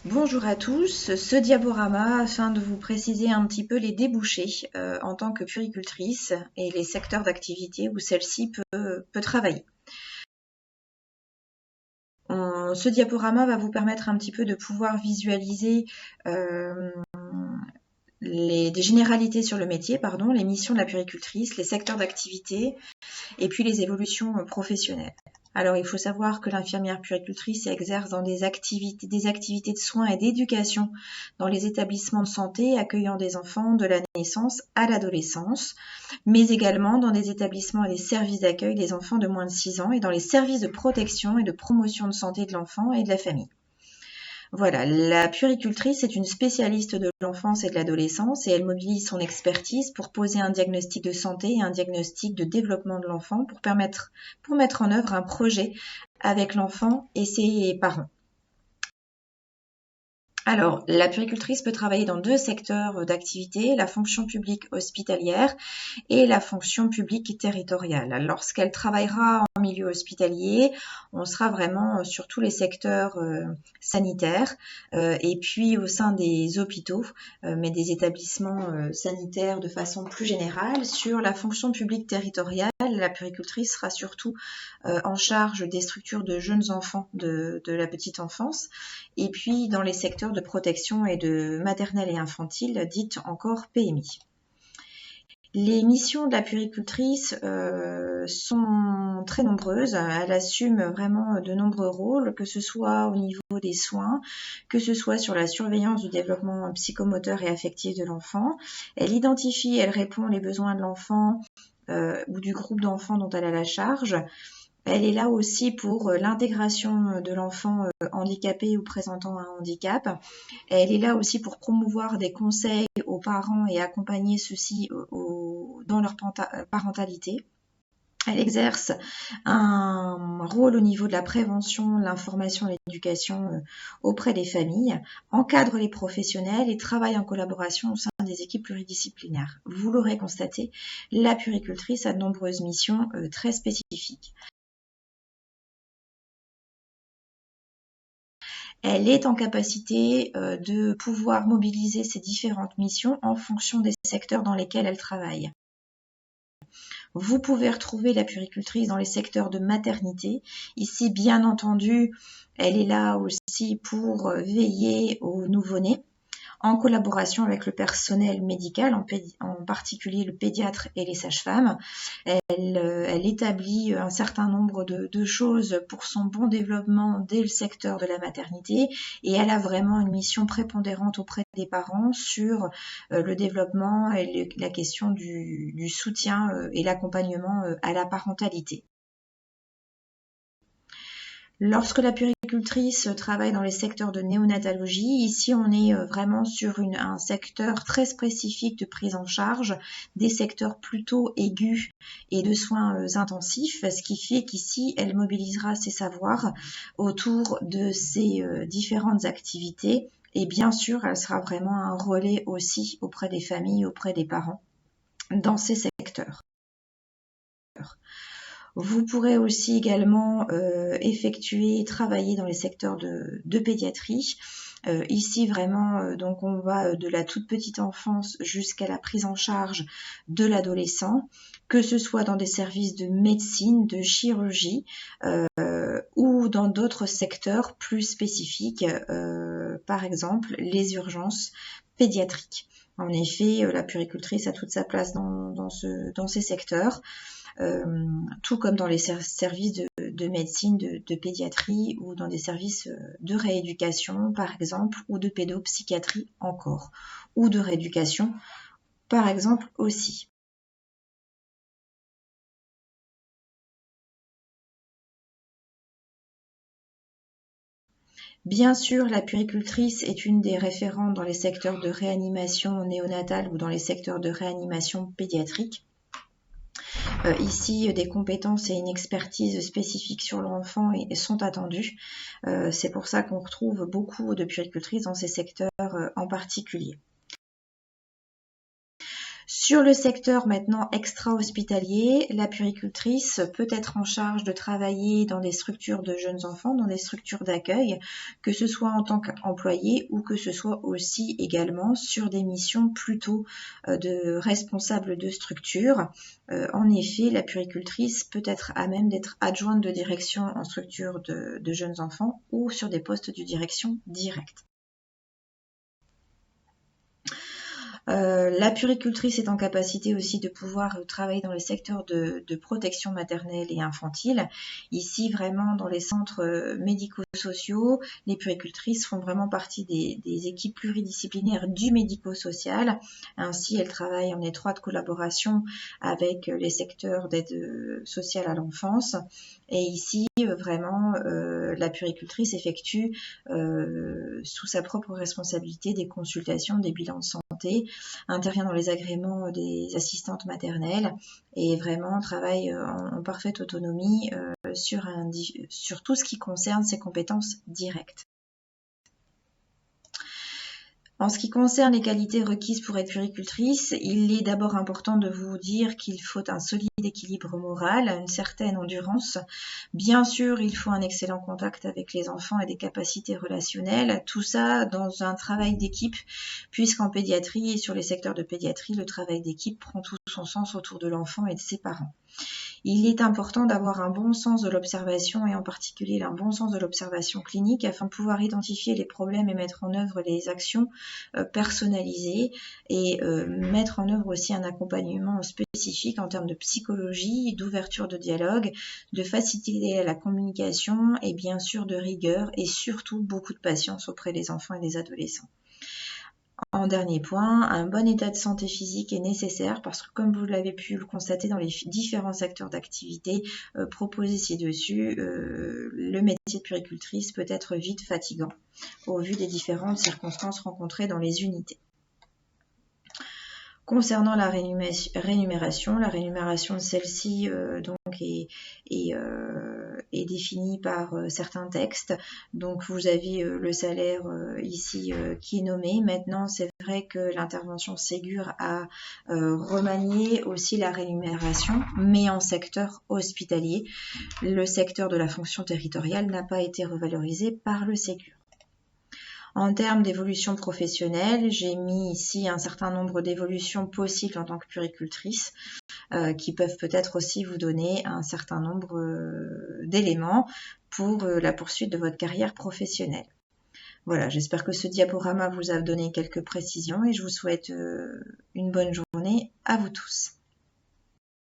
Bonjour à tous, ce diaporama afin de vous préciser un petit peu les débouchés en tant que puéricultrice et les secteurs d'activité où celle-ci peut travailler. Ce diaporama va vous permettre un petit peu de pouvoir visualiser des généralités sur le métier, les missions de la puéricultrice, les secteurs d'activité et puis les évolutions professionnelles. Alors, il faut savoir que l'infirmière puéricultrice exerce dans des activités de soins et d'éducation dans les établissements de santé accueillant des enfants de la naissance à l'adolescence, mais également dans des établissements et des services d'accueil des enfants de moins de 6 ans et dans les services de protection et de promotion de santé de l'enfant et de la famille. Voilà, la puéricultrice est une spécialiste de l'enfance et de l'adolescence et elle mobilise son expertise pour poser un diagnostic de santé et un diagnostic de développement de l'enfant pour mettre en œuvre un projet avec l'enfant et ses parents. Alors, la puéricultrice peut travailler dans 2 secteurs d'activité, la fonction publique hospitalière et la fonction publique territoriale. Lorsqu'elle travaillera en milieu hospitalier, on sera vraiment sur tous les secteurs sanitaires et puis au sein des hôpitaux, mais des établissements sanitaires de façon plus générale. Sur la fonction publique territoriale, la puéricultrice sera surtout en charge des structures de jeunes enfants de la petite enfance et puis dans les secteurs de protection et de maternelle et infantile, dites encore PMI. Les missions de la puéricultrice sont très nombreuses. Elle assume vraiment de nombreux rôles, que ce soit au niveau des soins, que ce soit sur la surveillance du développement psychomoteur et affectif de l'enfant. Elle identifie, elle répond aux besoins de l'enfant ou du groupe d'enfants dont elle a la charge. Elle est là aussi pour l'intégration de l'enfant handicapé ou présentant un handicap. Elle est là aussi pour promouvoir des conseils aux parents et accompagner ceux-ci dans leur parentalité. Elle exerce un rôle au niveau de la prévention, l'information et l'éducation auprès des familles, encadre les professionnels et travaille en collaboration au sein des équipes pluridisciplinaires. Vous l'aurez constaté, la puéricultrice a de nombreuses missions très spécifiques. Elle est en capacité de pouvoir mobiliser ses différentes missions en fonction des secteurs dans lesquels elle travaille. Vous pouvez retrouver la puéricultrice dans les secteurs de maternité. Ici, bien entendu, elle est là aussi pour veiller aux nouveau-nés, en collaboration avec le personnel médical, en particulier le pédiatre et les sages-femmes. Elle établit un certain nombre de choses pour son bon développement dès le secteur de la maternité et elle a vraiment une mission prépondérante auprès des parents sur le développement et la question du soutien et l'accompagnement à la parentalité. Lorsque la puéricultrice travaille dans les secteurs de néonatologie, ici on est vraiment sur un secteur très spécifique de prise en charge, des secteurs plutôt aigus et de soins intensifs, ce qui fait qu'ici elle mobilisera ses savoirs autour de ces différentes activités et bien sûr elle sera vraiment un relais aussi auprès des familles, auprès des parents dans ces secteurs. Vous pourrez aussi également effectuer et travailler dans les secteurs de pédiatrie. Ici vraiment, donc on va de la toute petite enfance jusqu'à la prise en charge de l'adolescent, que ce soit dans des services de médecine, de chirurgie ou dans d'autres secteurs plus spécifiques, par exemple les urgences pédiatriques. En effet, la puéricultrice a toute sa place dans ces secteurs. Tout comme dans les services de médecine, de pédiatrie ou dans des services de rééducation par exemple ou de pédopsychiatrie encore ou de rééducation par exemple aussi. Bien sûr, la puéricultrice est une des référentes dans les secteurs de réanimation néonatale ou dans les secteurs de réanimation pédiatrique. Ici, des compétences et une expertise spécifique sur l'enfant sont attendues. C'est pour ça qu'on retrouve beaucoup de puéricultrices dans ces secteurs en particulier. Sur le secteur maintenant extra-hospitalier, la puéricultrice peut être en charge de travailler dans des structures de jeunes enfants, dans des structures d'accueil, que ce soit en tant qu'employée ou que ce soit aussi également sur des missions plutôt de responsable de structure. En effet, la puéricultrice peut être à même d'être adjointe de direction en structure de jeunes enfants ou sur des postes de direction directe. La puéricultrice est en capacité aussi de pouvoir travailler dans les secteurs de protection maternelle et infantile. Ici, vraiment, dans les centres médico-sociaux, les puéricultrices font vraiment partie des équipes pluridisciplinaires du médico-social. Ainsi, elles travaillent en étroite collaboration avec les secteurs d'aide sociale à l'enfance. Et ici, vraiment, la puéricultrice effectue sous sa propre responsabilité des consultations, des bilans de santé, intervient dans les agréments des assistantes maternelles et vraiment travaille en parfaite autonomie sur tout ce qui concerne ses compétences directes. En ce qui concerne les qualités requises pour être puéricultrice, il est d'abord important de vous dire qu'il faut un solide équilibre moral, une certaine endurance. Bien sûr, il faut un excellent contact avec les enfants et des capacités relationnelles. Tout ça dans un travail d'équipe, puisqu'en pédiatrie et sur les secteurs de pédiatrie, le travail d'équipe prend tout son sens autour de l'enfant et de ses parents. Il est important d'avoir un bon sens de l'observation et en particulier un bon sens de l'observation clinique afin de pouvoir identifier les problèmes et mettre en œuvre les actions personnalisées et mettre en œuvre aussi un accompagnement spécifique en termes de psychologie, d'ouverture de dialogue, de facilité à la communication et bien sûr de rigueur et surtout beaucoup de patience auprès des enfants et des adolescents. En dernier point, un bon état de santé physique est nécessaire parce que comme vous l'avez pu le constater dans les différents secteurs d'activité proposés ci-dessus, le métier de puéricultrice peut être vite fatigant au vu des différentes circonstances rencontrées dans les unités. Concernant la rémunération de celle-ci est définie par certains textes. Donc vous avez le salaire ici qui est nommé. Maintenant, c'est vrai que l'intervention Ségur a remanié aussi la rémunération, mais en secteur hospitalier. Le secteur de la fonction territoriale n'a pas été revalorisé par le Ségur. En termes d'évolution professionnelle, j'ai mis ici un certain nombre d'évolutions possibles en tant que puéricultrice qui peuvent peut-être aussi vous donner un certain nombre d'éléments pour la poursuite de votre carrière professionnelle. Voilà, j'espère que ce diaporama vous a donné quelques précisions et je vous souhaite une bonne journée à vous tous.